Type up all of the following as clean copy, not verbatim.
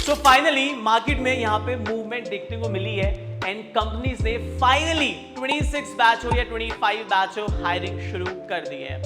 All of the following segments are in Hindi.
सो फाइनली मार्केट में यहाँ पे मूवमेंट देखने को मिली है एंड कंपनीज ने फाइनली 26 बैच हो या 25 बैच हो हायरिंग शुरू कर दी है।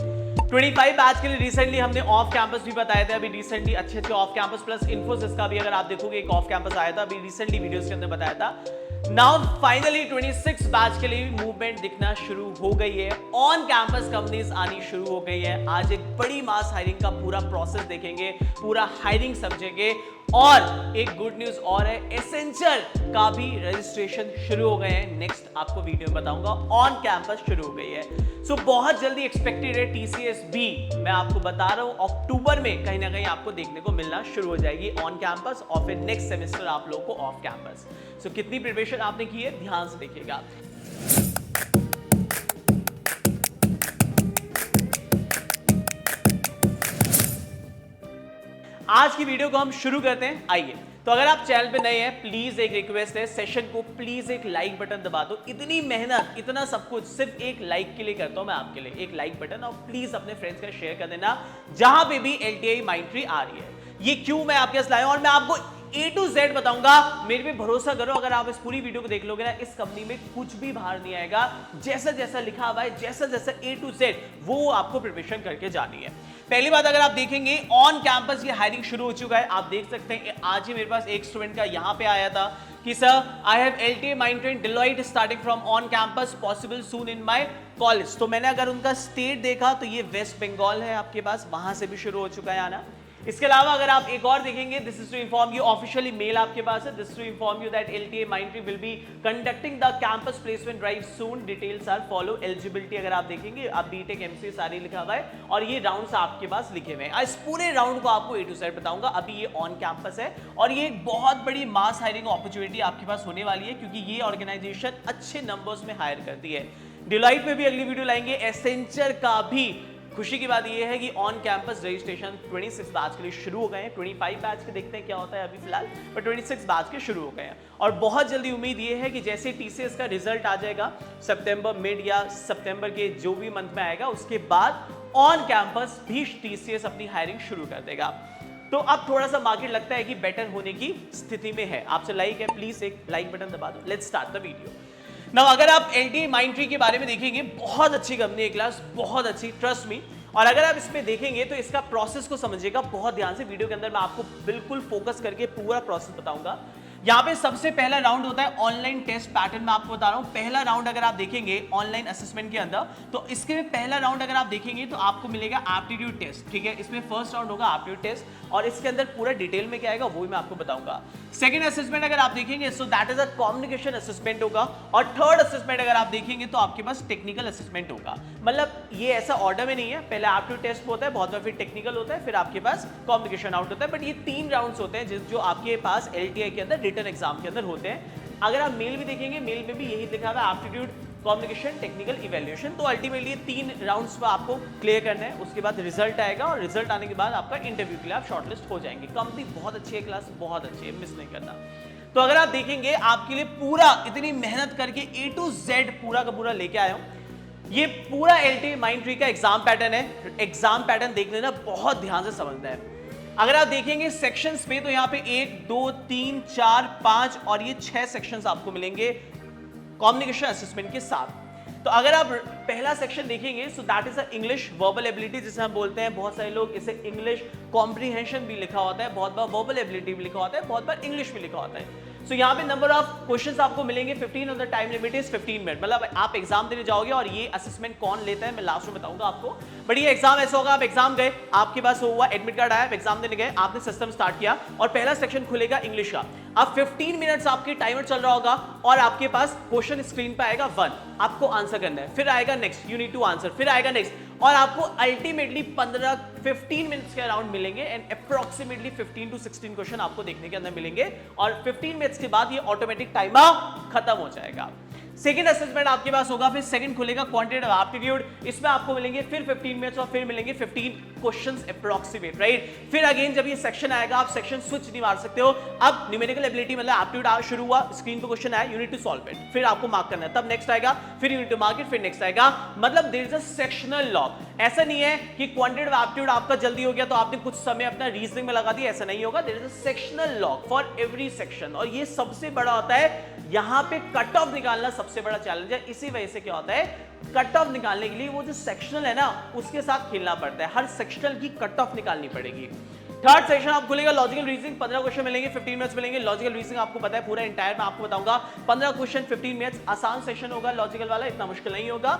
25 बैच के लिए रिसेंटली हमने ऑफ कैंपस भी बताए थे, अभी रिसेंटली अच्छे ऑफ कैंपस प्लस इन्फोसिस का भी अगर आप देखोगे एक ऑफ कैंपस आया था, अभी रिसेंटली वीडियोस के अंदर बताया था। नाउ फाइनली 26 बैच के लिए मूवमेंट दिखना शुरू हो गई है, ऑन कैंपस कंपनीज आनी शुरू हो गई है। आज एक बड़ी मास हायरिंग का पूरा प्रोसेस देखेंगे, पूरा हायरिंग समझेंगे और एक गुड न्यूज और है, एसेंचर का भी रजिस्ट्रेशन शुरू हो गए हैं। नेक्स्ट आपको वीडियो में बताऊंगा, ऑन कैंपस शुरू हो गई है। सो बहुत जल्दी एक्सपेक्टेड है टीसीएस भी, मैं आपको बता रहा हूं अक्टूबर में कहीं ना कहीं आपको देखने को मिलना शुरू हो जाएगी ऑन कैंपस और फिर नेक्स्ट सेमेस्टर आप लोगों को ऑफ कैंपस। सो कितनी प्रिपरेशन आपने की है ध्यान से देखिएगा। आज की वीडियो को हम शुरू करते हैं, आइए। तो अगर आप चैनल पे नए हैं प्लीज एक रिक्वेस्ट है, सेशन को प्लीज एक लाइक बटन दबा दो। इतनी मेहनत इतना सब कुछ सिर्फ एक लाइक के लिए करता हूं मैं आपके लिए, एक लाइक बटन, और प्लीज अपने फ्रेंड्स का शेयर कर देना जहां पे भी LTI माइंडट्री आ रही है। ये क्यों मैं आपके साथ लाया हूं और मैं आपको A to Z बताऊंगा, मेरे पे भरोसा करो। अगर आप इस पूरी वीडियो को देख लोगे ना, इस कंपनी में कुछ भी बाहर नहीं आएगा, जैसा जैसा लिखा हुआ है, जैसा जैसा A to Z वो आपको प्रिपरेशन करके जानी है। पहली बात, अगर आप देखेंगे ऑन कैंपस ये हायरिंग शुरू हो चुका है। आप देख सकते हैं आज ही मेरे पास एक स्टूडेंट का यहाँ पे आया था कि sir I have LTI Mindtree in Deloitte starting from on campus possible soon in my college. तो मैंने अगर उनका स्टेट देखा तो ये वेस्ट बंगाल है आपके पास, वहां से भी शुरू हो चुका है आना। इसके अलावा अगर आप एक और देखेंगे, this is to inform you, officially mail आपके पास है, this to inform you that LTI Mindtree will be conducting the campus placement drive soon, details are follow, eligibility अगर आप देखेंगे आप बीटेक MCA सारी लिखा हुआ है और ये राउंड्स आपके पास लिखे हुए हैं। इस पूरे राउंड को आपको A to Z बताऊंगा। अभी ये ऑन कैंपस है और ये एक बहुत बड़ी मास हायरिंग अपॉर्चुनिटी आपके पास होने वाली है, क्योंकि ये ऑर्गेनाइजेशन अच्छे नंबर्स में हायर करती है। Deloitte में भी अगली वीडियो लाएंगे, एसेंचर का भी। खुशी की बात यह है कि ऑन कैंपस रजिस्ट्रेशन 26 बैच के लिए शुरू हो गए हैं। 25 बैच के देखते हैं क्या होता है अभी फिलहाल, पर 26 बैच के शुरू हो गए हैं और बहुत जल्दी उम्मीद ये है कि जैसे TCS का रिजल्ट आ जाएगा सितंबर मिड या सितंबर के जो भी मंथ में आएगा, उसके बाद ऑन कैंपस भी TCS अपनी हायरिंग शुरू कर देगा। तो अब थोड़ा सा मार्केट लगता है कि बेटर होने की स्थिति में है। आपसे लाइक है, प्लीज एक लाइक बटन दबा दो। Let's start the video now. अगर आप LTI माइंडट्री के बारे में देखेंगे, बहुत अच्छी कंपनी है क्लास, बहुत अच्छी, ट्रस्ट मी। और अगर आप इसमें देखेंगे तो इसका प्रोसेस को समझिएगा बहुत ध्यान से। वीडियो के अंदर मैं आपको बिल्कुल फोकस करके पूरा प्रोसेस बताऊंगा। यहाँ पे सबसे पहला राउंड होता है ऑनलाइन टेस्ट पैटर्न, मैं आपको बता रहा हूँ। पहला राउंड अगर आप देखेंगे ऑनलाइन असेसमेंट के अंदर, तो इसके पहला राउंड अगर आप देखेंगे तो आपको मिलेगा एप्टीट्यूड टेस्ट, ठीक है। इसमें फर्स्ट राउंड होगा एप्टीट्यूड टेस्ट और इसके अंदर पूरा डिटेल में क्या आएगा वो भी मैं आपको बताऊंगा। सेकंड असेसमेंट अगर आप देखेंगे so that is a communication assessment होगा और थर्ड असेसमेंट अगर आप देखेंगे तो आपके पास टेक्निकल असेसमेंट होगा। मतलब ये ऐसा ऑर्डर में नहीं है, पहले एप्टीट्यूड टेस्ट होता है, बहुत बार फिर टेक्निकल होता है, फिर आपके पास कम्युनिकेशन राउंड होता है। बट ये 3 राउंड्स होते हैं जो आपके पास LTI के अंदर रिटन एग्जाम के अंदर होते हैं। अगर आप मेल भी देखेंगे, मेल में भी यही लिखा हुआ है एप्टीट्यूड, कम्युनिकेशन, टेक्निकल, इवैल्यूएशन। तो अल्टीमेटली 3 राउंड्स पर आपको क्लियर करना है, उसके बाद रिजल्ट आएगा और रिजल्ट आने के बाद आपका इंटरव्यू के लिए आप शॉर्टलिस्ट हो जाएंगे। कंपनी बहुत अच्छी है क्लास, बहुत अच्छी है, मिस नहीं करना। तो अगर आप देखेंगे आपके लिए पूरा इतनी मेहनत करके A to Z पूरा का पूरा लेके आया हूं। ये पूरा LTI माइंडट्री का एग्जाम पैटर्न है। एग्जाम पैटर्न देख लेना, बहुत ध्यान से समझना है। अगर आप देखेंगे सेक्शंस पे तो यहाँ पे 1 2 3 4 5 और ये 6 सेक्शंस आपको मिलेंगे कम्युनिकेशन असेसमेंट के साथ। तो अगर आप पहला सेक्शन देखेंगे so that is English verbal ability जिसे हम बोलते हैं। बहुत सारे लोग इसे इंग्लिश कॉम्प्रीहेंशन भी लिखा होता है, बहुत बार वर्बल एबिलिटी भी लिखा होता है, बहुत बार इंग्लिश भी लिखा होता है। सो यहाँ पे नंबर ऑफ क्वेश्चंस आपको मिलेंगे 15 और the time limit is 15 minute. मतलब आप एग्जाम देने जाओगे और ये असेसमेंट कौन लेता है मैं लास्ट में बताऊंगा आपको। बट ये एग्जाम ऐसा होगा, आप एग्जाम गए, आपके पास हुआ एडमिट कार्ड आया, आप एग्जाम देने गए, आपने सिस्टम स्टार्ट किया और पहला सेक्शन खुलेगा इंग्लिश का। अब 15 मिनट्स आपके टाइमर चल रहा होगा और आपके पास क्वेश्चन स्क्रीन पे आएगा 1, आपको आंसर करना है, फिर आएगा next, you need to answer, फिर आएगा नेक्स्ट, और आपको अल्टीमेटली 15 मिनट्स के अराउंड मिलेंगे एंड अप्रोक्सीमेटली 15 to 16 क्वेश्चन आपको देखने के अंदर मिलेंगे और 15 मिनट्स के बाद ये ऑटोमेटिक टाइमर खत्म हो जाएगा। सेकंड असेसमेंट आपके पास होगा, फिर सेकंड खुलेगा क्वांटिटेटिव एप्टीट्यूड, इसमें आपको मिलेंगे फिर 15 मिनट्स और फिर मिलेंगे 15 क्वेश्चंस अप्रोक्सीमेट, राइट। फिर अगेन जब ये सेक्शन आएगा आप सेक्शन स्विच नहीं मार सकते हो। अब न्यूमेरिकल एबिलिटी मतलब एप्टीट्यूड शुरू हुआ, स्क्रीन पे क्वेश्चन आया, you need to solve it, फिर आपको मार्क करना है, तब नेक्स्ट आएगा, फिर you need to mark it, फिर नेक्स्ट आएगा। मतलब there is a sectional lock. ऐसा नहीं है कि क्वांटिटेटिव एप्टीट्यूड आपका जल्दी हो गया तो आपने कुछ समय अपना रीजनिंग में लगा दिया, ऐसा नहीं होगा। There is a sectional lock for every section, और ये सबसे बड़ा होता है, यहां पे कट ऑफ निकालना सबसे बड़ा चैलेंज है। इसी वजह से क्या होता है, कट ऑफ निकालने के लिए वो जो सेक्शनल है ना उसके साथ खेलना पड़ता है, हर सेक्शनल की कट ऑफ निकालनी पड़ेगी। थर्ड सेक्शन आप खुलेगा लॉजिकल रीजनिंग, 15 क्वेश्चन मिलेंगे, 15 मिनट्स मिलेंगे। लॉजिकल रीजनिंग आपको पता है पूरा एंटायर मैं आपको बताऊंगा, 15 क्वेश्चन 15 मिनट्स, आसान सेक्शन होगा लॉजिकल वाला, इतना मुश्किल नहीं होगा।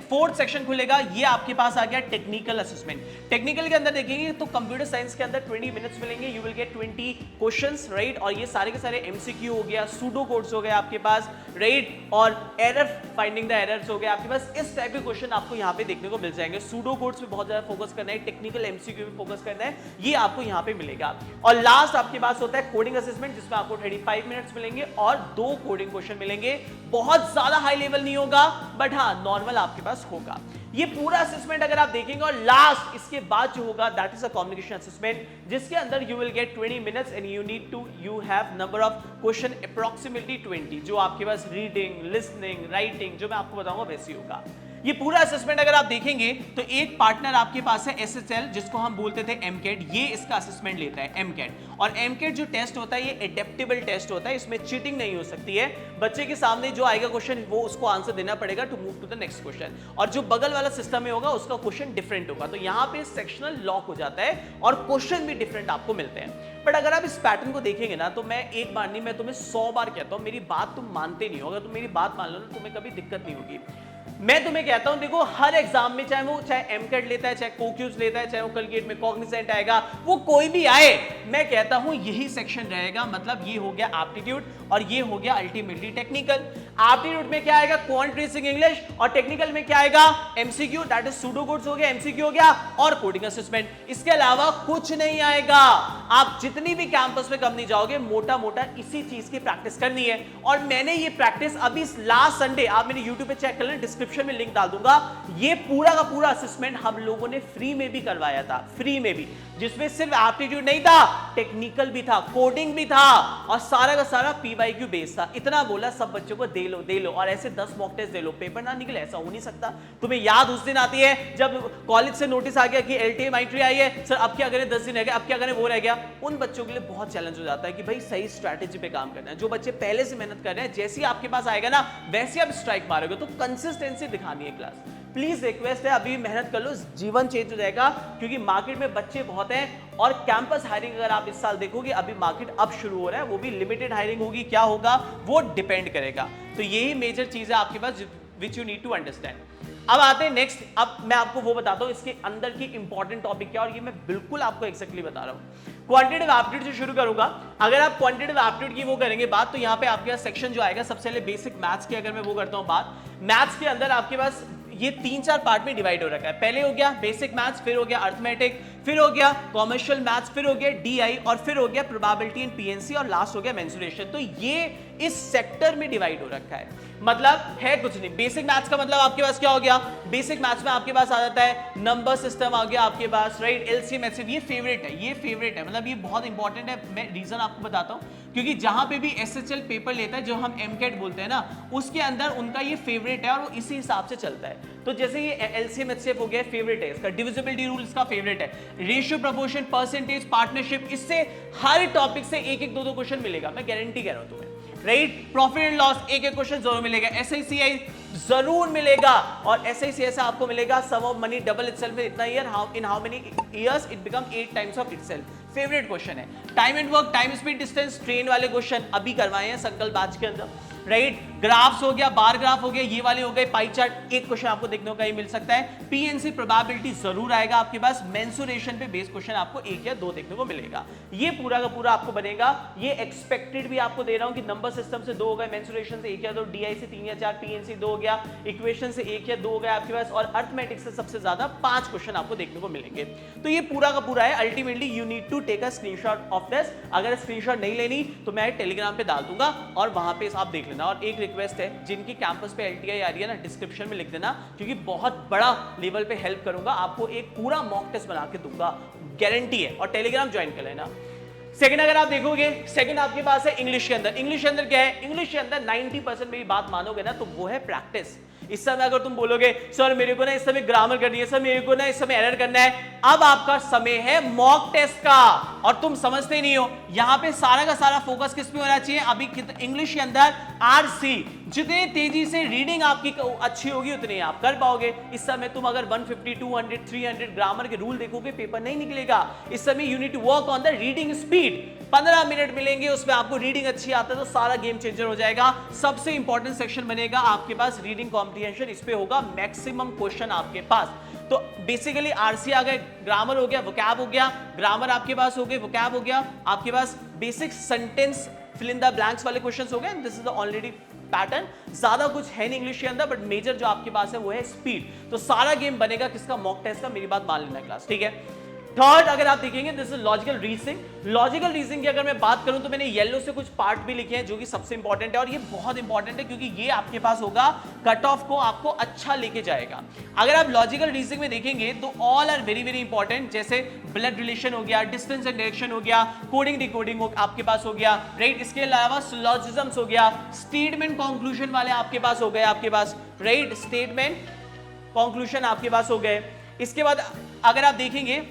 फोर्थ सेक्शन खुलेगा, ये आपके पास आ गया टेक्निकल असेसमेंट। टेक्निकल के अंदर देखेंगे तो कंप्यूटर साइंस के अंदर 20 मिनट्स मिलेंगे, you will get 20 questions, right, और ये सारे के सारे एमसीक्यू हो गया, सूडो कोड्स हो गए आपके पास, राइट, और एरर फाइंडिंग द एरर्स हो गए आपके पास। इस टाइप के क्वेश्चन आपको यहाँ पे देखने को मिल जाएंगे। सूडो कोड्स पे बहुत ज्यादा फोकस करना है, टेक्निकल एमसीक्यू पे फोकस करना है, ये आपको यहाँ पे मिलेगा। और लास्ट आपके पास होता है कोडिंग असेसमेंट, जिसमें आपको 35 मिनट्स मिलेंगे और 2 कोडिंग क्वेश्चन मिलेंगे। बहुत ज्यादा हाई लेवल नहीं होगा, बट हाँ नॉर्मल आपके पास होगा। ये पूरा असेसमेंट अगर आप देखेंगे, और लास्ट इसके बाद जो होगा that is a communication assessment, जिसके अंदर you will get 20 minutes and you have number of question approximately 20, जो आपके पास रीडिंग, लिसनिंग, राइटिंग, जो मैं आपको बताऊंगा वैसे होगा। ये पूरा असेसमेंट अगर आप देखेंगे तो एक पार्टनर आपके पास है एसएसएल, जिसको हम बोलते थे एमकेट, ये इसका असेसमेंट लेता है एमकेट। और एमकेट जो टेस्ट होता है ये एडेप्टेबल टेस्ट होता है, इसमें चीटिंग नहीं हो सकती है। बच्चे के सामने जो आएगा क्वेश्चन वो उसको आंसर देना पड़ेगा to move to the next question, और जो बगल वाला सिस्टम में होगा उसका क्वेश्चन डिफरेंट होगा। तो यहाँ पे सेक्शनल लॉक हो जाता है और क्वेश्चन भी डिफरेंट आपको मिलते हैं। बट अगर आप इस पैटर्न को देखेंगे ना, तो मैं एक बार नहीं, मैं तुम्हें 100 बार कहता हूँ, मेरी बात तुम मानते नहीं हो। अगर तुम मेरी बात मान लो ना, तुम्हें कभी दिक्कत नहीं होगी। मैं तुम्हें कहता हूं, देखो हर एग्जाम में, चाहे एमकेट लेता है, चाहे कोक्यूज लेता है, चाहे वो कलगेट में कॉग्निजेंट आएगा, वो कोई भी आए, मैं कहता हूं यही सेक्शन रहेगा। मतलब ये हो गया एप्टीट्यूड और ये हो गया अल्टीमेटली टेक्निकल। एप्टीट्यूड में क्या आएगा, क्वांट रीजनिंग इंग्लिश, और टेक्निकल में क्या आएगा, MCQ, that is pseudo codes हो गया, एमसीक्यू हो गया, और कोडिंग असेसमेंट। इसके अलावा कुछ नहीं आएगा। आप जितनी भी कैंपस में कम नहीं जाओगे, मोटा मोटा इसी चीज की प्रैक्टिस करनी है। और मैंने ये प्रैक्टिस अभी लास्ट संडे, आप मेरे यूट्यूब पे चेक कर लें, डिस्क्रिप्शन में लिंक डाल दूंगा। ये पूरा का पूरा असेसमेंट हम लोगों ने फ्री में भी करवाया था, फ्री में भी, जिसमें सिर्फ एप्टीट्यूड नहीं था, टेक्निकल भी था, कोडिंग भी था, और सारा का सारा पीवाईक्यू बेस्ड था। इतना बोला सब बच्चों को दे लो, और ऐसे 10 मॉक टेस्ट दे लो, पेपर ना निकले, ऐसा हो नहीं सकता। तुम्हें याद उस दिन आती है जब कॉलेज से नोटिस आ गया कि एलटीए माइट्री आई है, सर अब क्या करें, 10 दिन रह गए, अब क्या करें, वो रह गया। उन बच्चों के लिए बहुत चैलेंज हो जाता है कि भाई सही स्ट्रैटेजी पे काम करना है। जो बच्चे पहले से मेहनत कर रहे हैं, जैसे ही आपके पास आएगा ना, वैसे आप स्ट्राइक मारोगे। तो कंसिस्टेंसी दिखानी है क्लास, प्लीज रिक्वेस्ट है, अभी मेहनत कर लो, जीवन चेंज हो जाएगा। क्योंकि मार्केट में बच्चे बहुत हैं, और कैंपस हायरिंग अगर आप इस साल देखोगे, अभी मार्केट अब शुरू हो रहा है, वो भी लिमिटेड हायरिंग होगी, क्या होगा वो डिपेंड करेगा। तो यही मेजर चीज है आपके पास which you need to understand. अब आते हैं नेक्स्ट, अब मैं आपको वो बताता हूं इसके अंदर की इंपॉर्टेंट टॉपिक क्या, और ये मैं बिल्कुल आपको एक्जैक्टली बता रहा हूं। क्वांटिटेटिव एप्टीट्यूड से शुरू करूंगा। अगर आप क्वांटिटेटिव एप्टीट्यूड की वो करेंगे बात, तो यहाँ पे आपके पास सेक्शन जो आएगा, सबसे पहले बेसिक मैथ्स की अगर मैं वो करता हूँ बात, मैथ्स के अंदर आपके पास ये 3-4 पार्ट में डिवाइड हो रखा है। पहले हो गया बेसिक मैथ्स, फिर हो गया अर्थमेटिक, फिर हो गया कॉमर्शियल मैथ्स, फिर हो गया डीआई, और फिर हो गया प्रोबेबिलिटी एंड पीएनसी, और लास्ट हो गया मेंसुरेशन। तो ये इस सेक्टर में डिवाइड हो रखा है। मतलब है कुछ नहीं। बेसिक मैथ्स का मतलब आपके पास क्या हो गया, बेसिक मैथ्स में आपके पास आ जाता है नंबर सिस्टम आ गया आपके पास, राइट, एलसीएम एचसीएफ, ये फेवरेट है, ये फेवरेट है, मतलब ये बहुत इंपॉर्टेंट है। मैं रीजन आपको बताता हूँ, क्योंकि जहां पे भी एसएचएल पेपर लेता है, जो हम एमकेट बोलते हैं ना, उसके अंदर उनका ये फेवरेट है, और वो इसी हिसाब से चलता है। तो जैसे ये एलसीएम एचसीएफ हो गया, फेवरेट है इसका, डिविजिबिलिटी रूल इसका फेवरेट है, रेशियो, प्रोपोर्शन, परसेंटेज, पार्टनरशिप, इससे हर टॉपिक से एक एक दो दो क्वेश्चन मिलेगा, मैं गारंटी कह रहा हूं तुम्हें, राइट। प्रॉफिट एंड लॉस एक एक क्वेश्चन जरूर मिलेगा, एसआईसीआई जरूर मिलेगा, और एसआईसीआई से आपको मिलेगा some of money double itself in इतना year, in how many years it become 8 times of itself, favourite question है। Time and work, time speed distance, train वाले क्वेश्चन अभी करवाए हैं संकल्प बैच के अंदर, राइट। ग्राफ्स हो गया, बार ग्राफ हो गया, ये वाले हो गए, पाई चार्ट, एक क्वेश्चन आपको देखने को मिल सकता है। पीएनसी प्रोबेबिलिटी जरूर आएगा आपके पास, मेंसुरेशन पे बेस क्वेश्चन आपको 1 या 2 देखने को मिलेगा। ये पूरा का पूरा आपको बनेगा। ये एक्सपेक्टेड भी आपको दे रहा हूं कि नंबर सिस्टम से 2 हो गए, मेंसुरेशन से 1 या 2, डीआई से 3 या 4, पीएनसी 2 हो गया, इक्वेशन से 1 या 2 हो गए आपके पास, और अर्थमेटिक से सबसे ज्यादा 5 क्वेश्चन आपको देखने को मिलेंगे। तो ये पूरा का पूरा है। Ultimately you need to take a screenshot of this. अगर स्क्रीनशॉट नहीं लेनी तो मैं टेलीग्राम पे डाल दूंगा, और वहां पे आप देख लेना। और एक रिक्वेस्ट है, जिनकी कैंपस पे एलटीआई आ रही है ना, डिस्क्रिप्शन में लिख देना, क्योंकि बहुत बड़ा लेवल पे हेल्प करूंगा, आपको एक पूरा मॉक टेस्ट बना के दूंगा, गारंटी है। और टेलीग्राम ज्वाइन कर लेना। सेकंड अगर आप देखोगे, सेकंड आपके पास है इंग्लिश के अंदर। इंग्लिश के अंदर क्या है, इंग्लिश के अंदर 90% मेरी बात मानोगे ना, तो वो है प्रैक्टिस। इस समय अगर तुम बोलोगे सर मेरे को ना इस समय ग्रामर करनी है, सर मेरे को ना इस समय एरर करना है, अब आपका समय है मॉक टेस्ट का, और तुम समझते नहीं हो। यहां पे सारा का सारा फोकस किस पे होना चाहिए, अभी इंग्लिश के अंदर आरसी, जितनी तेजी से रीडिंग आपकी अच्छी होगी उतनी आप कर पाओगे। इस समय तुम अगर 150, 200, 300 ग्रामर के रूल देखोगे, पेपर नहीं निकलेगा। इस समय you need to work on the reading speed. 15 minute मिलेंगे, उसमें आपको रीडिंग अच्छी आता है तो सारा गेम चेंजर हो जाएगा। सबसे इंपॉर्टेंट सेक्शन बनेगा आपके पास रीडिंग कॉम्प्रिहेंशन, इस पे होगा मैक्सिमम क्वेश्चन आपके पास। तो बेसिकली आरसी आ गए, ग्रामर हो गया, वोकैब हो गया, ग्रामर आपके पास हो गए, वोकैब हो गया, आपके पास basic sentence fill in the blanks वाले क्वेश्चंस हो गए। This is the already pattern, ज्यादा कुछ है नहीं इंग्लिश के अंदर, बट मेजर जो आपके पास है वो है स्पीड। तो सारा गेम बनेगा किसका, मॉक टेस्ट का। मेरी बात मान लेना क्लास, ठीक है। थर्ड अगर आप देखेंगे this is logical reasoning. Logical reasoning की अगर मैं बात करूं तो मैंने येलो से कुछ पार्ट भी लिखे हैं जो कि सबसे इंपॉर्टेंट है, और ये बहुत इंपॉर्टेंट है क्योंकि ये आपके पास होगा कट ऑफ को आपको अच्छा लेके जाएगा। अगर आप लॉजिकल रीजनिंग में देखेंगे तो all are very very important, जैसे ब्लड रिलेशन हो गया, डिस्टेंस एंड डायरेक्शन हो गया, कोडिंग डिकोडिंग आपके पास हो गया, राइट। इसके अलावा सिलोजिज्म्स हो गया, स्टेटमेंट कंक्लूजन वाले आपके पास हो गए, आपके पास राइट, स्टेटमेंट कंक्लूजन आपके पास हो गए। इसके बाद अगर आप देखेंगे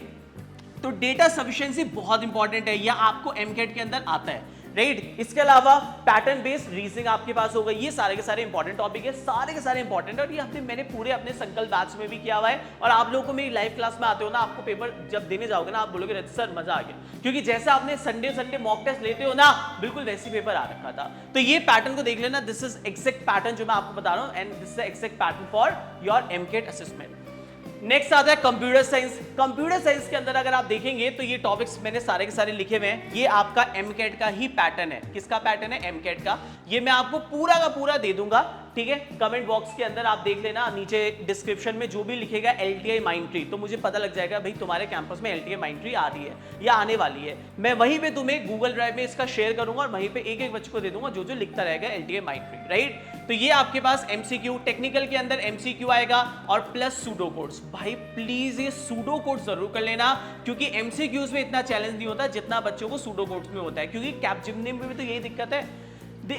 तो डेटा सफिशिएंसी बहुत इंपॉर्टेंट है, यह आपको एमकेट के अंदर आता है, राइट। इसके अलावा पैटर्न बेस्ड रीजनिंग आपके पास होगा। ये सारे के सारे इंपॉर्टेंट टॉपिक है, सारे के सारे इंपॉर्टेंट है, और ये मैंने पूरे अपने संकल्प बैच में भी किया हुआ है। और आप लोगों को मेरी लाइव क्लास में आते हो ना, आपको पेपर जब देने जाओगे ना, आप बोलोगे रजित सर मजा आ गया, क्योंकि जैसे आपने संडे मॉक टेस्ट लेते हो ना, बिल्कुल वैसी पेपर आ रखा था। तो ये पैटर्न को देख लेना, दिस इज एग्जैक्ट पैटर्न जो मैं आपको बता रहा हूँ, and this is exact pattern for your AMCAT assessment. Next आता है कंप्यूटर साइंस। कंप्यूटर साइंस के अंदर अगर आप देखेंगे तो ये टॉपिक्स मैंने सारे के सारे लिखे हुए हैं। ये आपका एमकेट का ही पैटर्न है। किसका पैटर्न है, एमकेट का। ये मैं आपको पूरा का पूरा दे दूंगा, ठीक है। कमेंट बॉक्स के अंदर आप देख लेना, नीचे डिस्क्रिप्शन में जो भी लिखेगा एलटीआई माइंड ट्री, तो मुझे पता लग जाएगा भाई तुम्हारे कैंपस में एलटीआई माइंड ट्री आ रही है या आने वाली है। मैं वहीं पे तुम्हें गूगल ड्राइव में इसका शेयर करूंगा, और वहीं पे एक एक बच्चे को दे दूंगा जो जो लिखता रहेगा एलटीआई माइंड ट्री, राइट। तो ये आपके पास एमसीक्यू, टेक्निकल के अंदर एमसीक्यू आएगा, और प्लस सूडो कोड्स। भाई प्लीज ये सूडो कोड्स जरूर कर लेना, क्योंकि एमसीक्यूज में इतना चैलेंज नहीं होता जितना बच्चों को सूडो कोड्स में होता है, क्योंकि कैपजिमनी में भी तो यही दिक्कत है,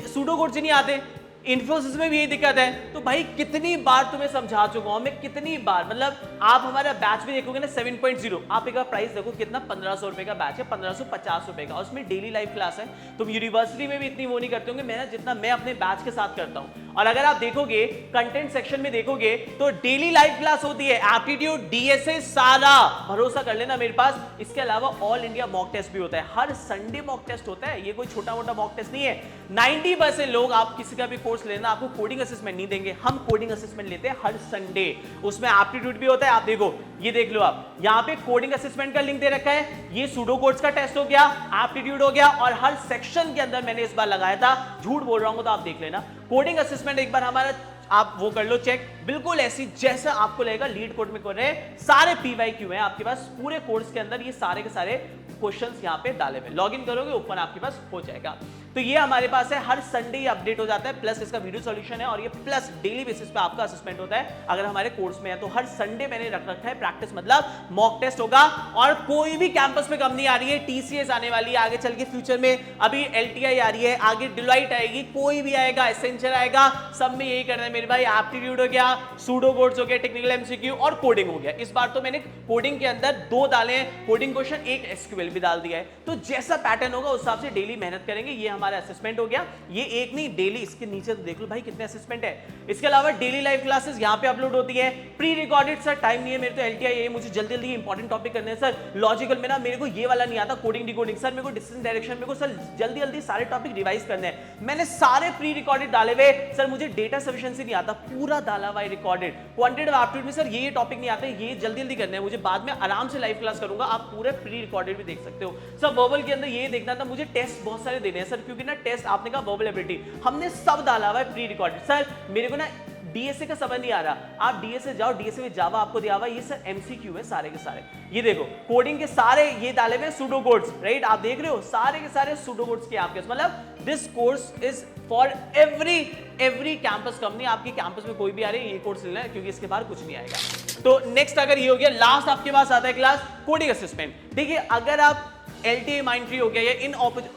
सूडो कोड्स ही नहीं आते। इन्फोसिस में भी यही दिक्कत है। तो भाई कितनी बार तुम्हें समझा चुका हूं मैं, कितनी बार, मतलब आप हमारा बैच भी देखोगे ना 7.0, आप एक बार प्राइस देखो कितना, 1500 रुपए का बैच है, 1550 रुपए का, उसमें डेली लाइव क्लास है। तुम यूनिवर्सिटी में भी इतनी वो नहीं करते होंगे मेहनत जितना मैं अपने बैच के साथ करता हूं। और अगर आप देखोगे कंटेंट सेक्शन में देखोगे तो डेली लाइव क्लास होती है, एप्टीट्यूड, डीएसए, सारा भरोसा कर लेना मेरे पास। इसके अलावा ऑल इंडिया मॉक टेस्ट भी होता है, हर संडे मॉक टेस्ट होता है, ये कोई छोटा मोटा मॉक टेस्ट नहीं है। 90% लोग, आप किसी का भी कोर्स लेना, आपको कोडिंग असेसमेंट नहीं देंगे, हम कोडिंग असेसमेंट लेते हैं हर संडे, उसमें एप्टीट्यूड भी होता है। आप देखो, ये देख लो, आप यहां पे कोडिंग असेसमेंट का लिंक दे रखा है, ये सूडो कोड्स का टेस्ट हो गया, एप्टीट्यूड हो गया, और हर सेक्शन के अंदर मैंने इस बार लगाया था, झूठ बोल रहा हूं तो आप देख लेना। कोडिंग असेसमेंट एक बार हमारा आप वो कर लो चेक, बिल्कुल ऐसी जैसा आपको लगेगा लीड कोड में कर रहे हैं। सारे पीवाईक्यू हैं आपके पास पूरे कोर्स के अंदर, ये सारे के सारे क्वेश्चंस यहां पे डाले हुए, लॉगिन करोगे ओपन आपके पास हो जाएगा। तो ये हमारे पास है, हर संडे ये अपडेट हो जाता है, प्लस इसका वीडियो सॉल्यूशन है, और ये प्लस डेली बेसिस पे आपका असेसमेंट होता है अगर हमारे कोर्स में है। तो हर संडे मैंने रख रखा है प्रैक्टिस, मतलब मॉक टेस्ट होगा, और कोई भी कैंपस में कम नहीं आ रही है। टीसीएस आने वाली है आगे चल के फ्यूचर में, अभी एलटीआई आ रही है, आगे डिलॉइट आएगी, कोई भी आएगा, एसेंशियल आएगा, सब में यही करना है मेरे भाई। एप्टीट्यूड हो गया, सूडो कोड्स हो गया, टेक्निकल एमसीक्यू और कोडिंग हो गया। इस बार तो मैंने कोडिंग के अंदर 2 डाले हैं, कोडिंग क्वेश्चन, एक एसक्यूएल भी डाल दिया है। तो जैसा पैटर्न होगा उस हिसाब से डेली मेहनत करेंगे। ये हमारा असेसमेंट हो गया, ये एक नहीं डेली, इसके नीचे तो देख लो भाई कितने असेसमेंट है। इसके अलावा डेली लाइव क्लासेस यहां पे अपलोड होती है, प्री रिकॉर्डेड। सर टाइम नहीं है मेरे, तो एलटीआई है, मुझे जल्दी जल्दी इंपॉर्टेंट टॉपिक करने हैं सर। लॉजिकल में ना मेरे को ये वाला नहीं आता, कोडिंग डिकोडिंग सर, मेरे को डिस्टेंस डायरेक्शन, मेरे को सर जल्दी जल्दी सारे टॉपिक रिवाइज करने हैं, मैंने सारे प्री रिकॉर्डेड डाले हुए। सर मुझे डेटा सफिशिएंसी नहीं आता, पूरा डाला हुआ है रिकॉर्डेड। क्वांटिटेटिव एप्टीट्यूड में सर ये टॉपिक नहीं आते, ये जल्दी जल्दी करने हैं मुझे, बाद में आराम से लाइव क्लास करूंगा, आप पूरे प्री रिकॉर्डेड भी देख सकते हो। सर वर्बल के अंदर ये देखना था मुझे, टेस्ट बहुत सारे देने हैं सर, क्योंकि ना टेस्ट आपने कहा वर्बल एबिलिटी, हमने सब डाला हुआ है प्री रिकॉर्डेड। सर मेरे को ना डीएसए का समझ नहीं आ रहा, आप डीएसए जाओ, डीएसए में जावा आपको दिया हुआ, ये सर एमसीक्यू है सारे के सारे। ये देखो कोडिंग के सारे ये डाले हुए सूडो कोड्स, राइट, आप देख रहे हो सारे के सारे सूडो कोड्स के आपके, मतलब this course is for every campus company. आपकी कैंपस में कोई भी आ रही है ये कोर्स लेना है, क्योंकि इसके बाहर कुछ नहीं आएगा। तो नेक्स्ट अगर ये हो गया, लास्ट आपके पास आता है क्लास कोडिंग असेसमेंट। देखिए अगर आप LTA Mindtree हो गया, या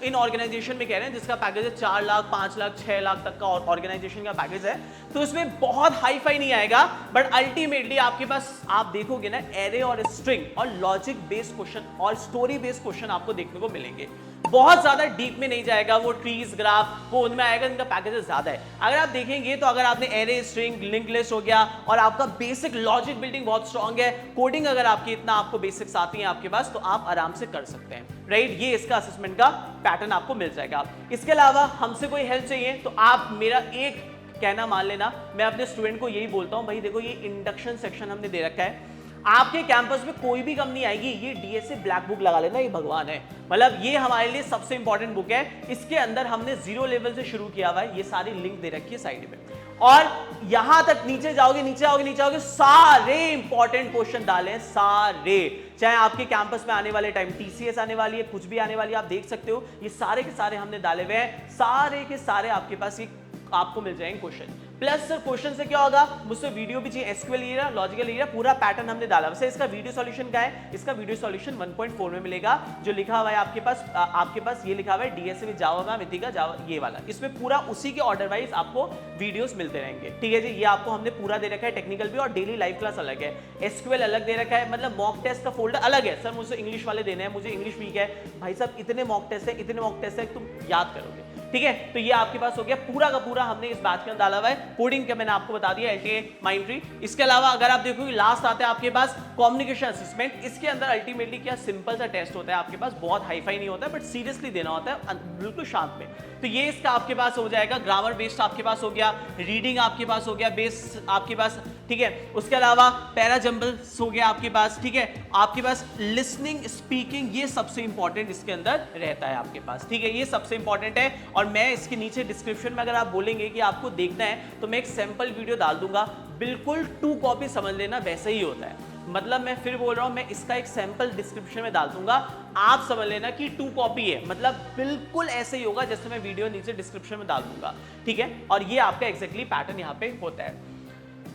इन ऑर्गेनाइजेशन में कह रहे हैं जिसका पैकेज है 4 लाख 5 लाख 6 लाख तक का ऑर्गेनाइजेशन का पैकेज है, तो इसमें बहुत हाई फाई नहीं आएगा, बट अल्टीमेटली आपके पास आप देखोगे ना एरे और स्ट्रिंग और लॉजिक बेस्ड क्वेश्चन और स्टोरी बेस्ड क्वेश्चन आपको देखने को मिलेंगे। बहुत ज्यादा डीप में नहीं जाएगा, वो ट्रीज ग्राफ वो उनमें आएगा, इनका पैकेज ज्यादा है। अगर आप देखेंगे तो अगर आपने एरे स्ट्रिंग लिंक लिस्ट हो गया और आपका बेसिक लॉजिक बिल्डिंग बहुत स्ट्रांग है, कोडिंग अगर आपकी इतना आपको बेसिक्स आती हैं आपके पास, तो आप आराम से कर सकते हैं, राइट। ये इसका असेसमेंट का पैटर्न आपको मिल जाएगा। इसके अलावा हमसे कोई हेल्प चाहिए तो आप मेरा एक कहना मान लेना, मैं अपने स्टूडेंट को यही बोलता हूं, भाई देखो ये इंडक्शन सेक्शन हमने दे रखा है, आपके कैंपस में कोई भी कम नहीं आएगी, ये डीएसए ब्लैक बुक लगा लेना, ये भगवान है, मतलब ये हमारे लिए सबसे इंपॉर्टेंट बुक है। इसके अंदर हमने 0 लेवल से शुरू किया हुआ है, ये सारी लिंक दे रखी है साइड में, और यहां तक नीचे जाओगे नीचे आओगे नीचे आओगे, सारे इंपॉर्टेंट क्वेश्चन डाले हैं, सारे, चाहे आपके कैंपस में आने वाले टाइम टीसीएस आने वाली है, कुछ भी आने वाली है, आप देख सकते हो, ये सारे के सारे हमने डाले हुए हैं, सारे के सारे आपके पास ये आपको मिल जाएंगे क्वेश्चन। प्लस सर क्वेश्चन से क्या होगा, मुझसे वीडियो भी चाहिए, एसक्यूएल एरिया लॉजिकल एरिया पूरा पैटर्न हमने डाला। वैसे इसका वीडियो सॉल्यूशन का है, इसका वीडियो सॉल्यूशन 1.4 में मिलेगा, जो लिखा हुआ है आपके पास ये लिखा हुआ है डीएसए विद जावा मैम इथिका जावा, ये वाला, इसमें पूरा उसी के ऑर्डर वाइज आपको वीडियोस मिलते रहेंगे, ठीक है जी। ये आपको हमने पूरा दे रखा है, टेक्निकल भी और डेली लाइव क्लास अलग है, एसक्यूएल अलग दे रखा है, मतलब मॉक टेस्ट का फोल्डर अलग है। सर मुझसे इंग्लिश वाले देने हैं, मुझे इंग्लिश वीक है, भाई साहब इतने मॉक टेस्ट है, इतने मॉक टेस्ट है, तुम याद करोगे, ठीक है। तो ये आपके पास हो गया पूरा का पूरा, हमने इस बैच में डाला हुआ है। कोडिंग का मैंने आपको बता दिया, LTA Mindtree। इसके अलावा अगर आप देखोगे लास्ट आते हैं आपके पास कम्युनिकेशन असेसमेंट, इसके अंदर अल्टीमेटली क्या सिंपल सा टेस्ट होता है आपके पास, बहुत हाई फाई नहीं होता है, बट सीरियसली देना होता है बिल्कुल शांत में। तो ये इसका आपके पास हो जाएगा, ग्रामर बेस्ड आपके पास हो गया, रीडिंग आपके पास हो गया बेस आपके पास, ठीक है। उसके अलावा पैरा जंबल्स हो गया आपके पास, ठीक है। आपके पास लिसनिंग स्पीकिंग, ये सबसे इंपॉर्टेंट इसके अंदर रहता है आपके पास, ठीक है, ये सबसे इंपॉर्टेंट है। और मैं इसके नीचे डिस्क्रिप्शन में अगर आप बोलेंगे कि आपको देखना है तो मैं एक सैंपल वीडियो डाल दूंगा, बिल्कुल 2 कॉपी समझ लेना, वैसे ही होता है, मतलब मैं फिर बोल रहा हूं, मैं इसका एक सैंपल डिस्क्रिप्शन में डाल दूंगा, आप समझ लेना कि 2 कॉपी है, मतलब बिल्कुल ऐसे ही होगा जैसे मैं वीडियो नीचे डिस्क्रिप्शन में डाल दूंगा, ठीक है। और ये आपका एग्जैक्टली पैटर्न यहाँ पे होता है।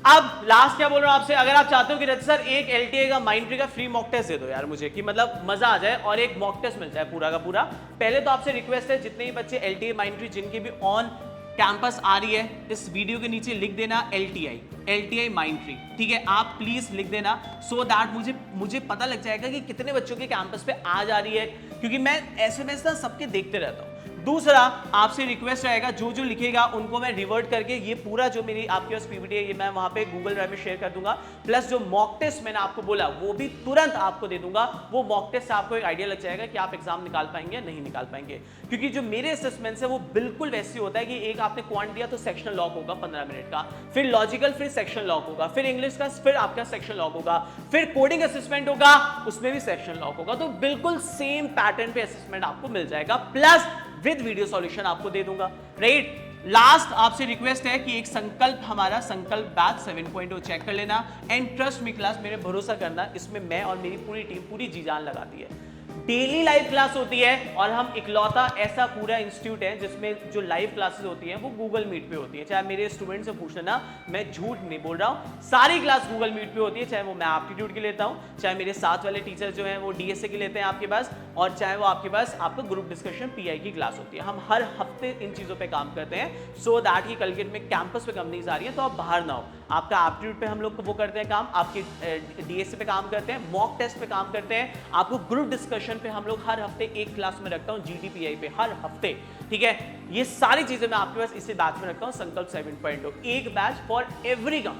अब लास्ट क्या बोल रहा हूं आपसे, अगर आप चाहते हो कि रथ सर एक LTA का Mindtree का फ्री मॉक टेस्ट दे दो यार मुझे, कि मतलब मजा आ जाए और एक मॉक टेस्ट मिल जाए पूरा का पूरा, पहले तो आपसे रिक्वेस्ट है जितने भी बच्चे LTA Mindtree जिनकी भी ऑन कैंपस आ रही है, इस वीडियो के नीचे लिख देना LTA Mindtree, ठीक है, आप प्लीज लिख देना, सो दैट मुझे पता लग जाएगा कि कितने बच्चों के कैंपस पे आ जा रही है, क्योंकि मैं SMS ना सबके देखते रहता हूँ। दूसरा आपसे रिक्वेस्ट रहेगा, जो जो लिखेगा उनको मैं रिवर्ट करके ये पूरा जो मेरी आपके पास पीपीटी है, ये मैं वहां पे गूगल ड्राइव में शेयर कर दूंगा, प्लस जो मॉक टेस्ट मैंने आपको बोला वो भी तुरंत आपको दे दूंगा। वो मॉक टेस्ट से आपको एक आइडिया लग जाएगा कि आप एग्जाम निकाल पाएंगे या नहीं निकाल पाएंगे, क्योंकि जो मेरे असेसमेंट है वो बिल्कुल वैसे होता है कि एक आपने क्वांट दिया तो सेक्शन लॉक होगा 15 मिनट का, फिर लॉजिकल, फिर सेक्शन लॉक होगा, फिर इंग्लिश का, फिर आपका सेक्शन लॉक होगा, फिर कोडिंग असेसमेंट होगा, उसमें भी सेक्शन लॉक होगा। तो बिल्कुल सेम पैटर्न पे असेसमेंट आपको मिल जाएगा, प्लस विद वीडियो सॉल्यूशन आपको दे दूंगा, राइट। लास्ट आपसे रिक्वेस्ट है कि एक संकल्प, हमारा संकल्प बैच 7.0 चेक कर लेना, एंड ट्रस्ट मी क्लास, मेरे भरोसा करना, इसमें मैं और मेरी पूरी टीम पूरी जी जान लगाती है। डेली लाइव क्लास होती है और हम इकलौता ऐसा पूरा इंस्टीट्यूट है जिसमें जो लाइव क्लासेस होती हैं वो गूगल मीट पे होती है। चाहे मेरे स्टूडेंट से पूछ लेना, मैं झूठ नहीं बोल रहा हूँ, सारी क्लास गूगल मीट पे होती है, चाहे वो मैं एप्टीट्यूड की लेता हूँ, चाहे मेरे साथ वाले टीचर जो हैं वो डीएसए की लेते हैं आपके पास, और चाहे वो आपके पास आपका ग्रुप डिस्कशन पीआई की क्लास होती है। हम हर हफ्ते इन चीज़ों पर काम करते हैं, सो दैट की कल के में कैंपस पे कंपनीज आ रही है तो आप बाहर ना हो। आपका एप्टीट्यूड पे हम लोग वो करते हैं काम, आपके डीएसए पे काम करते हैं, मॉक टेस्ट पे काम करते हैं, आपको ग्रुप डिस्कशन पे हम लोग हर हफ्ते एक क्लास में रखता हूं, जीटीपीआई पे हर हफ्ते, ठीक है। ये सारी चीजें मैं आपके पास इसी बैच में रखता हूं, संकल्प 7.0, एक batch for every come,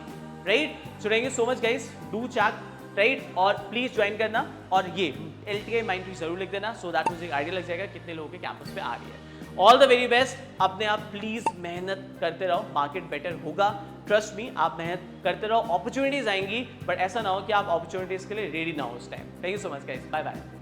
right. So thank you so much guys, do check, right, और प्लीज ज्वाइन करना, और ये LTA Mindtree जरूर लिख देना, सो दैट मुझे एक आइडिया लग जाएगा कितने लोगों के कैंपस पे आ रही है। ऑल द वेरी बेस्ट, अपने आप प्लीज मेहनत करते रहो, मार्केट बेटर होगा, ट्रस्ट मी, आप मेहनत करते रहो, अपॉर्चुनिटीज आएंगी, बट ऐसा ना हो कि आप अपॉर्चुनिटीज के लिए रेडी ना हो उस time. Thank you so much guys, bye bye.